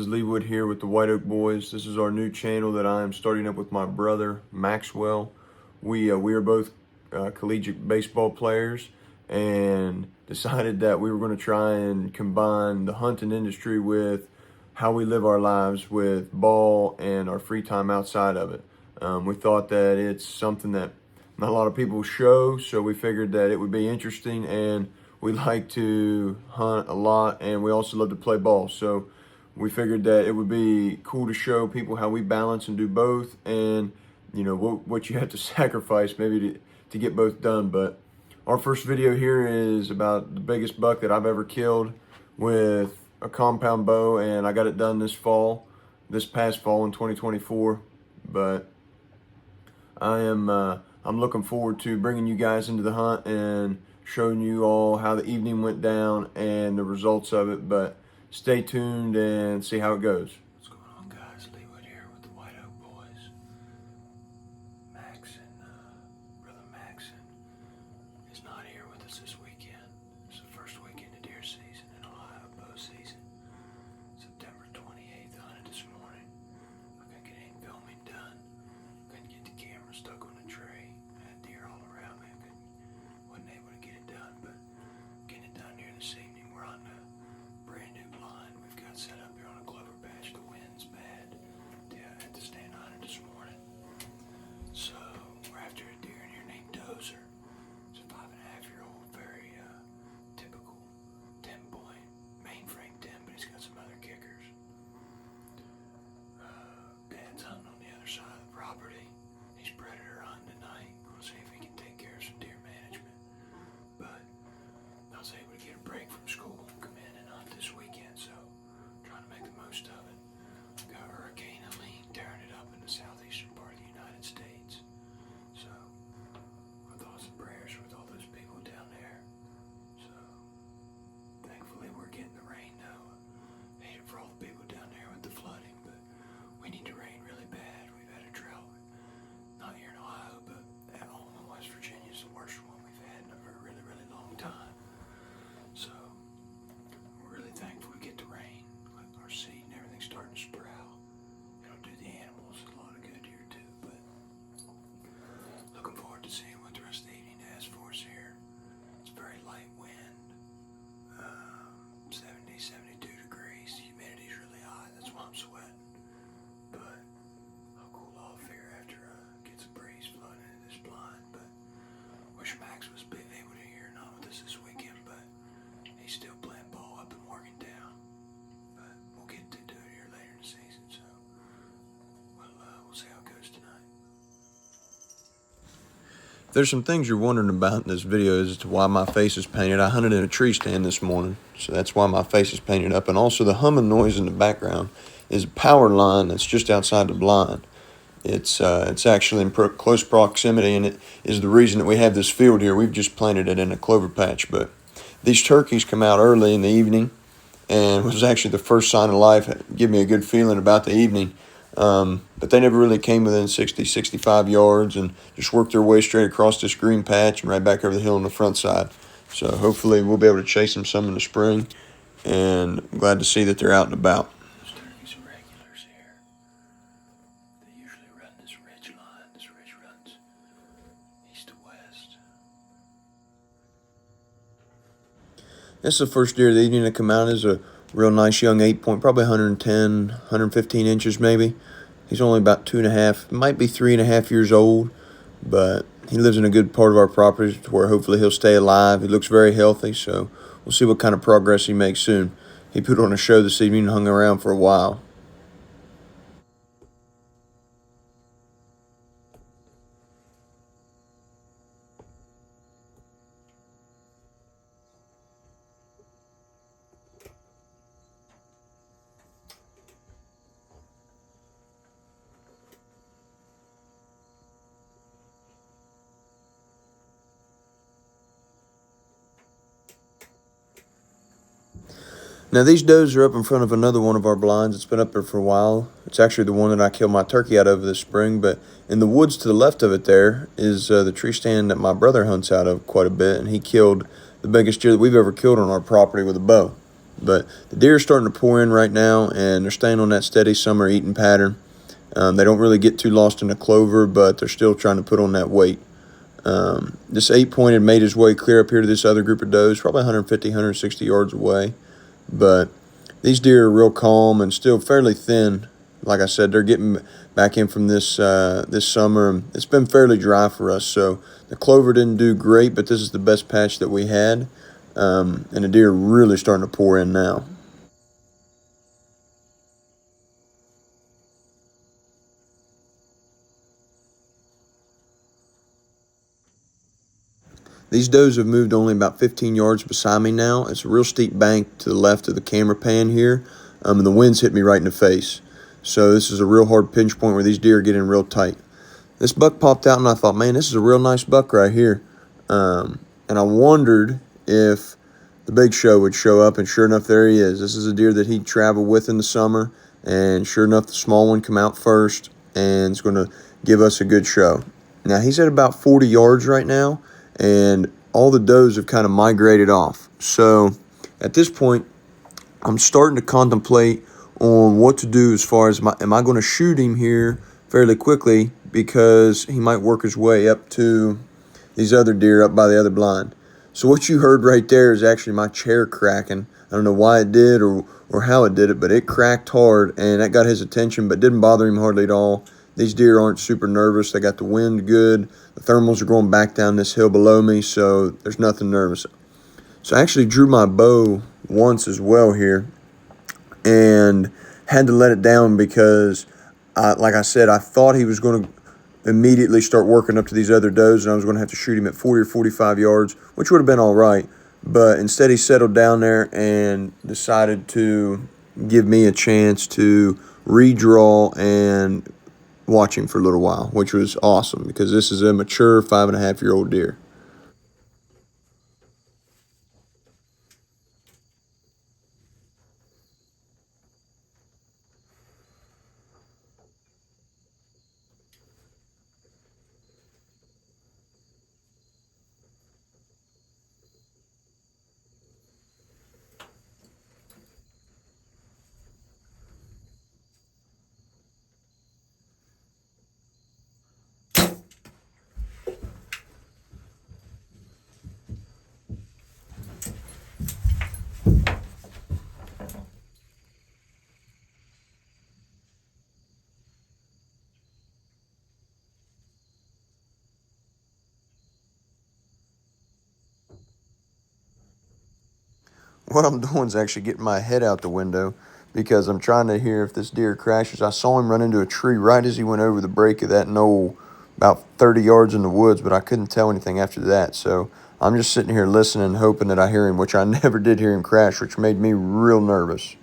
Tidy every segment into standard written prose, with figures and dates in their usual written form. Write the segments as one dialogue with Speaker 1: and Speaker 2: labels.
Speaker 1: Leewood here with the White Oak Boys. This is our new channel that I am starting up with my brother, Maxwell. We are both collegiate baseball players and decided that we were going to try and combine the hunting industry with how we live our lives with ball and our free time outside of it. We thought that it's something that not a lot of people show, so we figured that it would be interesting, and we like to hunt a lot and we also love to play ball. So we figured that it would be cool to show people how we balance and do both, and you know what you have to sacrifice maybe to get both done. But our first video here is about the biggest buck that I've ever killed with a compound bow, and I got it done this past fall in 2024. But I'm looking forward to bringing you guys into the hunt and showing you all how the evening went down and the results of it. But stay tuned and see how it goes.
Speaker 2: What's going on, guys? Leewood here with the White Oak Boys. Brother Maxon is not here with us this weekend. It's the first weekend of deer season in Ohio, bow season. September 28th, hunted this morning. I couldn't get any filming done. Couldn't get the camera stuck on the tree. I had deer all around me. Wasn't able to get it done, but getting it done here this evening. We're on the brand new blind we've got set up here on a clover patch. The wind's bad. Yeah, I had to stand on it this morning. So we're after a deer in here named Dozer. It's a 5.5-year-old, very typical 10-point mainframe 10, but he's got some other kickers. Dad's hunting on the other side of the property. He's predator hunting tonight. We'll see if he can take care of some deer management. But I was able to get a break from school and come in and hunt this weekend, so trying to make the most of it. Got Hurricane Helene tearing it up in the southeastern part of the United States. So our thoughts and prayers with all those people down there. So thankfully we're getting the rain though. Hate it for all the people down there with the flooding, but we need the rain really bad. We've had a drought, not here in Ohio, but at home in West Virginia is the worst one we've had in a really, really long time. So we're really thankful we get the rain. Like our seed and everything's starting to sprout. It'll do the animals a lot of good here too. But looking forward to seeing what the rest of the evening has for us here. It's very light wind, 70, 72 degrees. Humidity's really high. That's why I'm sweating. But I'll cool off here after get some breeze flowing into this blind. But wish Max was able to hear not with us this weekend, but he's still playing ball up in Morgantown. But we'll get to do it here later in the season, so we'll see how it goes tonight.
Speaker 1: If there's some things you're wondering about in this video as to why my face is painted, I hunted in a tree stand this morning, so that's why my face is painted up. And also the humming noise in the background is a power line that's just outside the blind. It's actually in close proximity, and it is the reason that we have this field here. We've just planted it in a clover patch, but these turkeys come out early in the evening, and it was actually the first sign of life. It gave me a good feeling about the evening. But they never really came within 60, 65 yards and just worked their way straight across this green patch and right back over the hill on the front side. So hopefully we'll be able to chase them some in the spring, and I'm glad to see that they're out and about.
Speaker 2: Those turkeys are regulars here. They usually run this ridge line. This ridge runs east to west.
Speaker 1: This is the first deer of the evening to come out. Is a real nice young 8-point, probably 110, 115 inches maybe. He's only about 2.5, might be 3.5 years old, but he lives in a good part of our property to where hopefully he'll stay alive. He looks very healthy, so we'll see what kind of progress he makes soon. He put on a show this evening and hung around for a while. Now these does are up in front of another one of our blinds. It's been up there for a while. It's actually the one that I killed my turkey out of this spring, but in the woods to the left of it there is the tree stand that my brother hunts out of quite a bit, and he killed the biggest deer that we've ever killed on our property with a bow. But the deer are starting to pour in right now, and they're staying on that steady summer eating pattern. They don't really get too lost in the clover, but they're still trying to put on that weight. This 8-point made his way clear up here to this other group of does, probably 150, 160 yards away. But these deer are real calm and still fairly thin. Like I said, they're getting back in from this summer. It's been fairly dry for us, so the clover didn't do great, but this is the best patch that we had. And the deer are really starting to pour in now. These does have moved only about 15 yards beside me now. It's a real steep bank to the left of the camera pan here, and the wind's hit me right in the face. So this is a real hard pinch point where these deer are getting real tight. This buck popped out, and I thought, man, this is a real nice buck right here. And I wondered if the big show would show up, and sure enough, there he is. This is a deer that he traveled with in the summer, and sure enough, the small one come out first, and it's going to give us a good show. Now, he's at about 40 yards right now, and all the does have kind of migrated off. So at this point, I'm starting to contemplate on what to do as far as am I going to shoot him here fairly quickly, because he might work his way up to these other deer up by the other blind. So what you heard right there is actually my chair cracking. I don't know why it did or how it did it, but it cracked hard, and that got his attention, but didn't bother him hardly at all. These deer aren't super nervous. They got the wind good. The thermals are going back down this hill below me, so there's nothing nervous. So I actually drew my bow once as well here and had to let it down because, like I said, I thought he was going to immediately start working up to these other does, and I was going to have to shoot him at 40 or 45 yards, which would have been all right. But instead, he settled down there and decided to give me a chance to redraw and watch him for a little while, which was awesome because this is a mature 5.5-year-old deer. What I'm doing is actually getting my head out the window because I'm trying to hear if this deer crashes. I saw him run into a tree right as he went over the break of that knoll about 30 yards in the woods, but I couldn't tell anything after that. So I'm just sitting here listening, hoping that I hear him, which I never did hear him crash, which made me real nervous.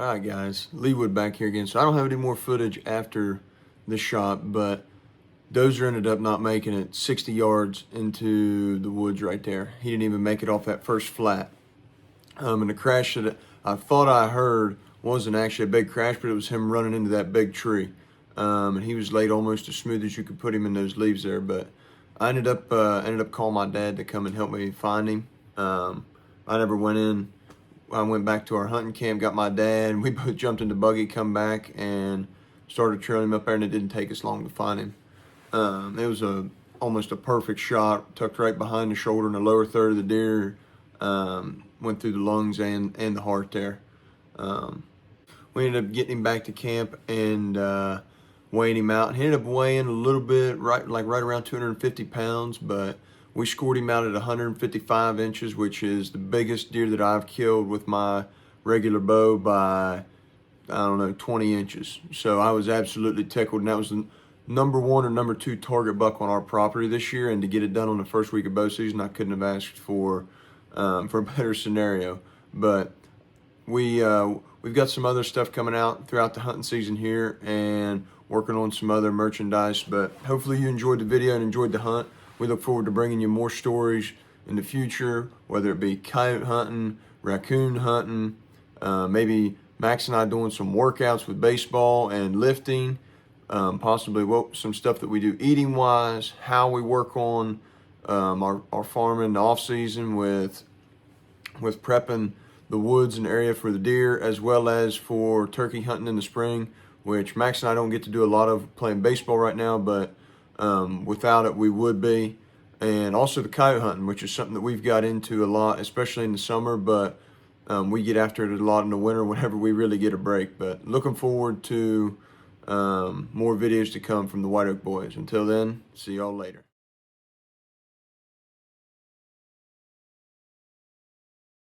Speaker 1: All right, guys, Leewood back here again. So I don't have any more footage after the shot, but Dozer ended up not making it 60 yards into the woods right there. He didn't even make it off that first flat. And the crash that I thought I heard wasn't actually a big crash, but it was him running into that big tree. And he was laid almost as smooth as you could put him in those leaves there. But I ended up calling my dad to come and help me find him. I never went in. I went back to our hunting camp, got my dad, and we both jumped in the buggy, come back, and started trailing him up there, and it didn't take us long to find him. It was almost a perfect shot, tucked right behind the shoulder in the lower third of the deer. Went through the lungs and the heart there. We ended up getting him back to camp and weighing him out. He ended up weighing a little bit, right around 250 pounds, but we scored him out at 155 inches, which is the biggest deer that I've killed with my regular bow by, I don't know, 20 inches. So I was absolutely tickled, and that was the #1 or #2 target buck on our property this year. And to get it done on the first week of bow season, I couldn't have asked for a better scenario. But we've got some other stuff coming out throughout the hunting season here, and working on some other merchandise. But hopefully you enjoyed the video and enjoyed the hunt. We look forward to bringing you more stories in the future, whether it be coyote hunting, raccoon hunting, maybe Max and I doing some workouts with baseball and lifting, possibly some stuff that we do eating wise, how we work on our farming in the off season with prepping the woods and area for the deer, as well as for turkey hunting in the spring, which Max and I don't get to do a lot of playing baseball right now, but without it we would be. And also the coyote hunting, which is something that we've got into a lot, especially in the summer, but we get after it a lot in the winter whenever we really get a break. But looking forward to more videos to come from the White Oak Boys. Until then, see y'all later.